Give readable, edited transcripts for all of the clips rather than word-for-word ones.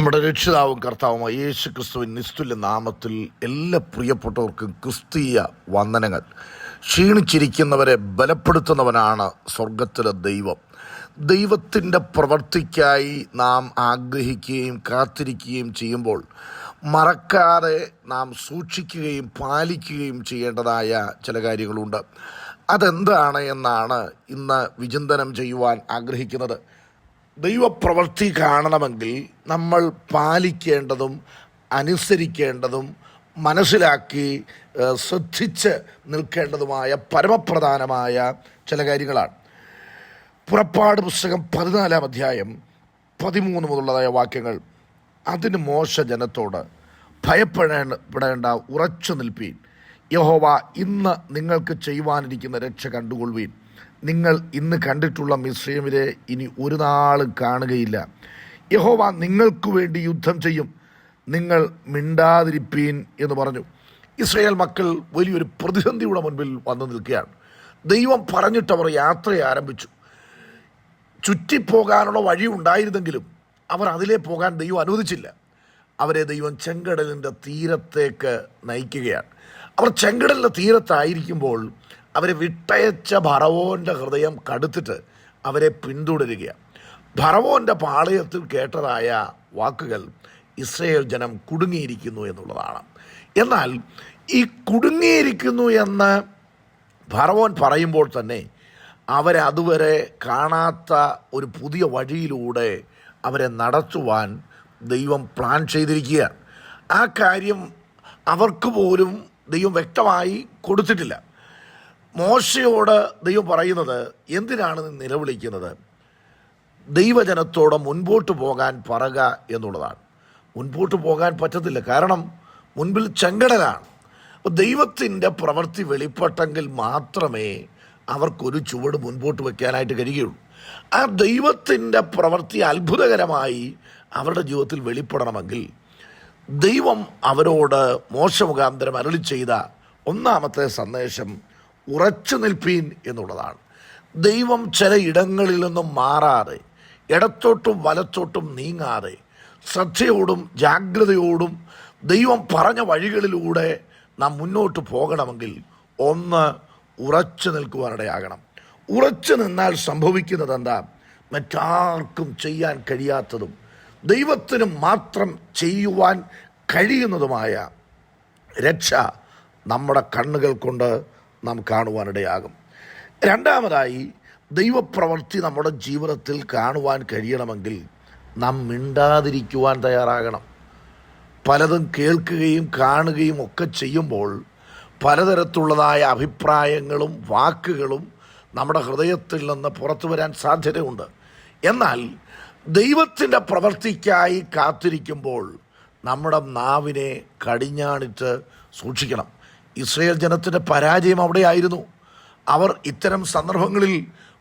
നമ്മുടെ രക്ഷിതാവും കർത്താവുമായ യേശു ക്രിസ്തുവിൻ നിസ്തുല്യ നാമത്തിൽ എല്ലാ പ്രിയപ്പെട്ടവർക്കും ക്രിസ്തീയ വന്ദനങ്ങൾ. ക്ഷീണിച്ചിരിക്കുന്നവരെ ബലപ്പെടുത്തുന്നവനാണ് സ്വർഗത്തിലെ ദൈവം. ദൈവത്തിൻ്റെ പ്രവൃത്തിക്കായി നാം ആഗ്രഹിക്കുകയും കാത്തിരിക്കുകയും ചെയ്യുമ്പോൾ മറക്കാതെ നാം സൂക്ഷിക്കുകയും പാലിക്കുകയും ചെയ്യേണ്ടതായ ചില കാര്യങ്ങളുണ്ട്. അതെന്താണ് എന്നാണ് ഇന്ന് വിചിന്തനം ചെയ്യുവാൻ ആഗ്രഹിക്കുന്നത്. ദൈവപ്രവൃത്തി കാണണമെങ്കിൽ നമ്മൾ പാലിക്കേണ്ടതും അനുസരിക്കേണ്ടതും മനസ്സിലാക്കി ശ്രദ്ധിച്ച് നിൽക്കേണ്ടതുമായ പരമപ്രധാനമായ ചില കാര്യങ്ങളാണ്. പുറപ്പാട് പുസ്തകം 14-ാം അധ്യായം 13 മുതലുള്ളതായ വാക്യങ്ങൾ. അതിന് മോശ ജനത്തോട് ഭയപ്പെടേണ്ട, ഉറച്ചു നിൽപ്പീൻ. യഹോവ ഇന്ന് നിങ്ങൾക്ക് ചെയ്യുവാനിരിക്കുന്ന രക്ഷ കണ്ടുകൊള്ളുവീൻ. നിങ്ങൾ ഇന്ന് കണ്ടിട്ടുള്ള മിസ്രയീമിനെ ഇനി ഒരു നാളും കാണുകയില്ല. യഹോവ നിങ്ങൾക്ക് വേണ്ടി യുദ്ധം ചെയ്യും, നിങ്ങൾ മിണ്ടാതിരിപ്പീൻ എന്ന് പറഞ്ഞു. ഇസ്രായേൽ മക്കൾ വലിയൊരു പ്രതിസന്ധിയുടെ മുൻപിൽ വന്നു നിൽക്കുകയാണ്. ദൈവം പറഞ്ഞിട്ടവർ യാത്ര ആരംഭിച്ചു. ചുറ്റിപ്പോകാനുള്ള വഴി ഉണ്ടായിരുന്നെങ്കിലും അവർ അതിലേ പോകാൻ ദൈവം അനുവദിച്ചില്ല. അവരെ ദൈവം ചെങ്കടലിൻ്റെ തീരത്തേക്ക് നയിക്കുകയാണ്. അവർ ചെങ്കടലിൻ്റെ തീരത്തായിരിക്കുമ്പോൾ അവരെ വിട്ടയച്ച ഫറവോൻ്റെ ഹൃദയം കടുത്തിട്ട് അവരെ പിന്തുടരുകയാണ്. ഫറവോൻ്റെ പാളയത്തിൽ കേട്ടതായ വാക്കുകൾ ഇസ്രായേൽ ജനം കുടുങ്ങിയിരിക്കുന്നു എന്നുള്ളതാണ്. എന്നാൽ ഈ കുടുങ്ങിയിരിക്കുന്നു എന്ന് ഫറവോൻ പറയുമ്പോൾ തന്നെ അവരെ അതുവരെ കാണാത്ത ഒരു പുതിയ വഴിയിലൂടെ അവരെ നടത്തുവാൻ ദൈവം പ്ലാൻ ചെയ്തിരിക്കുകയാണ്. ആ കാര്യം അവർക്ക് പോലും ദൈവം വ്യക്തമായി കൊടുത്തിട്ടില്ല. മോശയോട് ദൈവം പറയുന്നത്, എന്തിനാണ് നീ നിലവിളിക്കുന്നത്? ദൈവജനത്തോട് മുൻപോട്ട് പോകാൻ പറക എന്നുള്ളതാണ്. മുൻപോട്ട് പോകാൻ പറ്റത്തില്ല, കാരണം മുൻപിൽ ചെങ്കടലാണ്. അപ്പോൾ ദൈവത്തിൻ്റെ പ്രവൃത്തി വെളിപ്പെട്ടെങ്കിൽ മാത്രമേ അവർക്കൊരു ചുവട് മുൻപോട്ട് വയ്ക്കാനായിട്ട് കഴിയുകയുള്ളൂ. ആ ദൈവത്തിൻ്റെ പ്രവൃത്തി അത്ഭുതകരമായി അവരുടെ ജീവിതത്തിൽ വെളിപ്പെടണമെങ്കിൽ ദൈവം അവരോട് മോശ മുഖാന്തരം അരുളി ചെയ്ത ഒന്നാമത്തെ സന്ദേശം ഉറച്ചു നിൽപ്പീൻ എന്നുള്ളതാണ്. ദൈവം ചില ഇടങ്ങളിൽ നിന്നും മാറാതെ, ഇടത്തോട്ടും വലത്തോട്ടും നീങ്ങാതെ, ശ്രദ്ധയോടും ജാഗ്രതയോടും ദൈവം പറഞ്ഞ വഴികളിലൂടെ നാം മുന്നോട്ട് പോകണമെങ്കിൽ ഒന്ന് ഉറച്ചു നിൽക്കുവാനിടയാകണം. ഉറച്ചു നിന്നാൽ സംഭവിക്കുന്നത് എന്താ? മറ്റാർക്കും ചെയ്യാൻ കഴിയാത്തതും ദൈവത്തിന് മാത്രം ചെയ്യുവാൻ കഴിയുന്നതുമായ രക്ഷ നമ്മുടെ കണ്ണുകൾ കൊണ്ട് നാം കാണുവാനിടയാകും. രണ്ടാമതായി, ദൈവപ്രവൃത്തി നമ്മുടെ ജീവിതത്തിൽ കാണുവാൻ കഴിയണമെങ്കിൽ നാം മിണ്ടാതിരിക്കുവാൻ തയ്യാറാകണം. പലതും കേൾക്കുകയും കാണുകയും ഒക്കെ ചെയ്യുമ്പോൾ പലതരത്തിലുള്ളതായ അഭിപ്രായങ്ങളും വാക്കുകളും നമ്മുടെ ഹൃദയത്തിൽ നിന്ന് പുറത്തു വരാൻ സാധ്യതയുണ്ട്. എന്നാൽ ദൈവത്തിൻ്റെ പ്രവൃത്തിക്കായി കാത്തിരിക്കുമ്പോൾ നമ്മുടെ നാവിനെ കടിഞ്ഞാണിട്ട് സൂക്ഷിക്കണം. ഇസ്രായേൽ ജനത്തിൻ്റെ പരാജയം അവിടെയായിരുന്നു. അവർ ഇത്തരം സന്ദർഭങ്ങളിൽ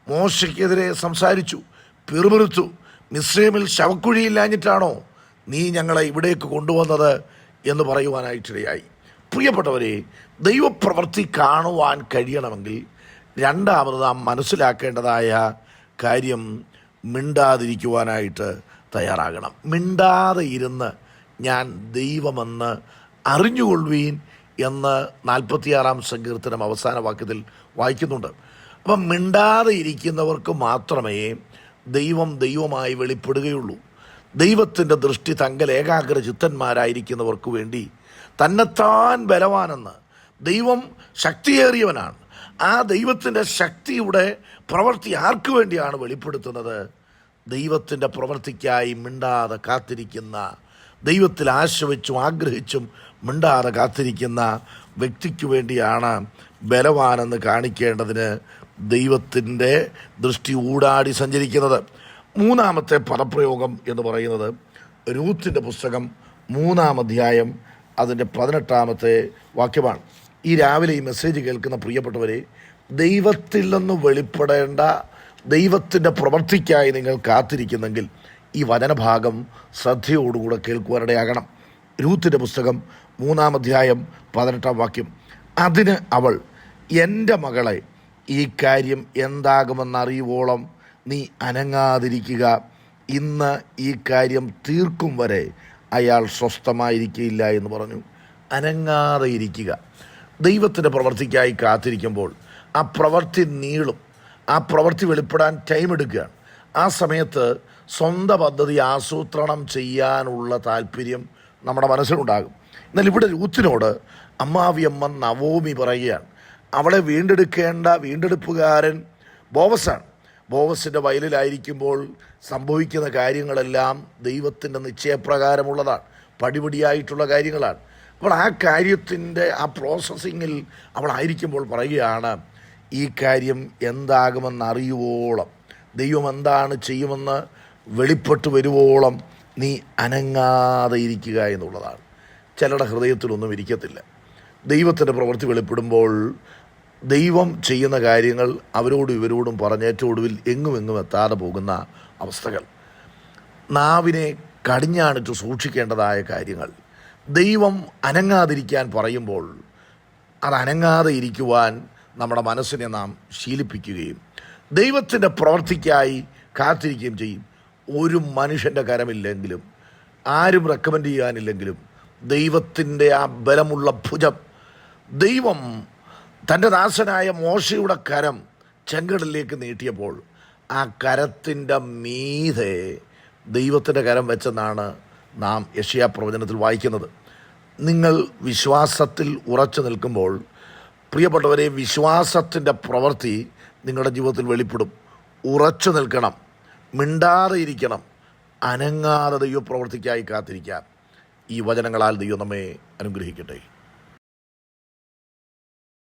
മോശയ്ക്കെതിരെ സംസാരിച്ചു, പിറുപിറുത്തു. മിസ്രയീമിൽ ശവക്കുഴിയില്ലാഞ്ഞിട്ടാണോ നീ ഞങ്ങളെ ഇവിടേക്ക് കൊണ്ടുവന്നത് എന്ന് പറയുവാനായിട്ടിടയായി. പ്രിയപ്പെട്ടവരെ, ദൈവപ്രവൃത്തി കാണുവാൻ കഴിയണമെങ്കിൽ രണ്ടാമത് നാം മനസ്സിലാക്കേണ്ടതായ കാര്യം മിണ്ടാതിരിക്കുവാനായിട്ട് തയ്യാറാകണം. മിണ്ടാതെ ഇരുന്ന് ഞാൻ ദൈവമെന്ന് അറിഞ്ഞുകൊള്ളുവീൻ എന്ന് 46-ാം സങ്കീർത്തനം അവസാന വാക്യത്തിൽ വായിക്കുന്നുണ്ട്. അപ്പം മിണ്ടാതെ ഇരിക്കുന്നവർക്ക് മാത്രമേ ദൈവം ദൈവമായി വെളിപ്പെടുകയുള്ളൂ. ദൈവത്തിൻ്റെ ദൃഷ്ടി തങ്കൽ ഏകാഗ്ര ചിത്തന്മാരായിരിക്കുന്നവർക്ക് വേണ്ടി തന്നെത്താൻ ബലവാനെന്ന്, ദൈവം ശക്തിയേറിയവനാണ്. ആ ദൈവത്തിൻ്റെ ശക്തിയുടെ പ്രവൃത്തി ആർക്ക് വേണ്ടിയാണ് വെളിപ്പെടുത്തുന്നത്? ദൈവത്തിൻ്റെ പ്രവൃത്തിക്കായി മിണ്ടാതെ കാത്തിരിക്കുന്ന, ദൈവത്തിൽ ആശ്രയിച്ചും ആഗ്രഹിച്ചും മിണ്ടാതെ കാത്തിരിക്കുന്ന വ്യക്തിക്ക് വേണ്ടിയാണ് ബലവാനെന്ന് കാണിക്കേണ്ടതിന് ദൈവത്തിൻ്റെ ദൃഷ്ടി ഊടാടി സഞ്ചരിക്കുന്നത്. മൂന്നാമത്തെ പദപ്രയോഗം എന്ന് പറയുന്നത് രൂത്തിൻ്റെ പുസ്തകം 3-ാം അധ്യായം അതിൻ്റെ 18-ാമത്തെ വാക്യമാണ്. ഈ രാവിലെ ഈ മെസ്സേജ് കേൾക്കുന്ന പ്രിയപ്പെട്ടവരെ, ദൈവത്തിൽ നിന്ന് വെളിപ്പെടേണ്ട ദൈവത്തിൻ്റെ പ്രവൃത്തിക്കായി നിങ്ങൾ കാത്തിരിക്കുന്നെങ്കിൽ ഈ വചനഭാഗം ശ്രദ്ധയോടുകൂടെ കേൾക്കുവാനിടയാകണം. രൂത്തിൻ്റെ പുസ്തകം 3-ാം അധ്യായം 18-ാം വാക്യം. അതിന് അവൾ, എൻ്റെ മകളെ, ഈ കാര്യം എന്താകുമെന്നറിയുവോളം നീ അനങ്ങാതിരിക്കുക, ഇന്ന് ഈ കാര്യം തീർക്കും വരെ അയാൾ സ്വസ്ഥമായിരിക്കില്ല എന്ന് പറഞ്ഞു. അനങ്ങാതെ ഇരിക്കുക. ദൈവത്തിൻ്റെ പ്രവൃത്തിക്കായി കാത്തിരിക്കുമ്പോൾ ആ പ്രവൃത്തി നീളും. ആ പ്രവൃത്തി വെളിപ്പെടാൻ ടൈം എടുക്കുകയാണ്. ആ സമയത്ത് സ്വന്തം പദ്ധതി ആസൂത്രണം ചെയ്യാനുള്ള താല്പര്യം നമ്മുടെ മനസ്സിലുണ്ടാകും. എന്നാൽ ഇവിടെ രൂത്തിനോട് അമ്മാവിയമ്മ നവോമി പറയുകയാണ്, അവളെ വീണ്ടെടുക്കേണ്ട വീണ്ടെടുപ്പുകാരൻ ബോവസാണ്. ബോവസിൻ്റെ വയലിലായിരിക്കുമ്പോൾ സംഭവിക്കുന്ന കാര്യങ്ങളെല്ലാം ദൈവത്തിൻ്റെ നിശ്ചയപ്രകാരമുള്ളതാണ്, പടിപടിയായിട്ടുള്ള കാര്യങ്ങളാണ്. അപ്പോൾ ആ കാര്യത്തിൻ്റെ ആ പ്രോസസ്സിങ്ങിൽ അവളായിരിക്കുമ്പോൾ പറയുകയാണ്, ഈ കാര്യം എന്താകുമെന്നറിയുവോളം, ദൈവം എന്താണ് ചെയ്യുമെന്ന് വെളിപ്പെട്ട് വരുവോളം നീ അനങ്ങാതെ ഇരിക്കുക എന്നുള്ളതാണ്. ചിലരുടെ ഹൃദയത്തിലൊന്നും ഇരിക്കത്തില്ല. ദൈവത്തിൻ്റെ പ്രവൃത്തി വെളിപ്പെടുമ്പോൾ ദൈവം ചെയ്യുന്ന കാര്യങ്ങൾ അവരോടും ഇവരോടും പറഞ്ഞേറ്റ ഒടുവിൽ എങ്ങും എത്താതെ പോകുന്ന അവസ്ഥകൾ. നാവിനെ കടിഞ്ഞാണിട്ട് സൂക്ഷിക്കേണ്ടതായ കാര്യങ്ങൾ ദൈവം അനങ്ങാതിരിക്കാൻ പറയുമ്പോൾ അത് അനങ്ങാതെ ഇരിക്കുവാൻ നമ്മുടെ മനസ്സിനെ നാം ശീലിപ്പിക്കുകയും ദൈവത്തിൻ്റെ പ്രവൃത്തിക്കായി കാത്തിരിക്കുകയും ചെയ്യും. ഒരു മനുഷ്യൻ്റെ കരമില്ലെങ്കിലും, ആരും റെക്കമെൻഡ് ചെയ്യാനില്ലെങ്കിലും, ദൈവത്തിൻ്റെ ആ ബലമുള്ള ഭുജം, ദൈവം തൻ്റെ ദാസനായ മോശയുടെ കരം ചെങ്കടലിലേക്ക് നീട്ടിയപ്പോൾ ആ കരത്തിൻ്റെ മീതെ ദൈവത്തിൻ്റെ കരം വെച്ചെന്നാണ് നാം യെശയ്യാ പ്രവചനത്തിൽ വായിക്കുന്നത്. നിങ്ങൾ വിശ്വാസത്തിൽ ഉറച്ചു നിൽക്കുമ്പോൾ പ്രിയപ്പെട്ടവരെ, വിശ്വാസത്തിൻ്റെ പ്രവൃത്തി നിങ്ങളുടെ ജീവിതത്തിൽ വെളിപ്പെടും. ഉറച്ചു നിൽക്കണം, മിണ്ടാതെ ഇരിക്കണം, അനങ്ങാതെ ദൈവപ്രവൃത്തിക്കായി കാത്തിരിക്കാം. ഈ വചനങ്ങളാൽ ദൈവം നമ്മെ അനുഗ്രഹിക്കട്ടെ.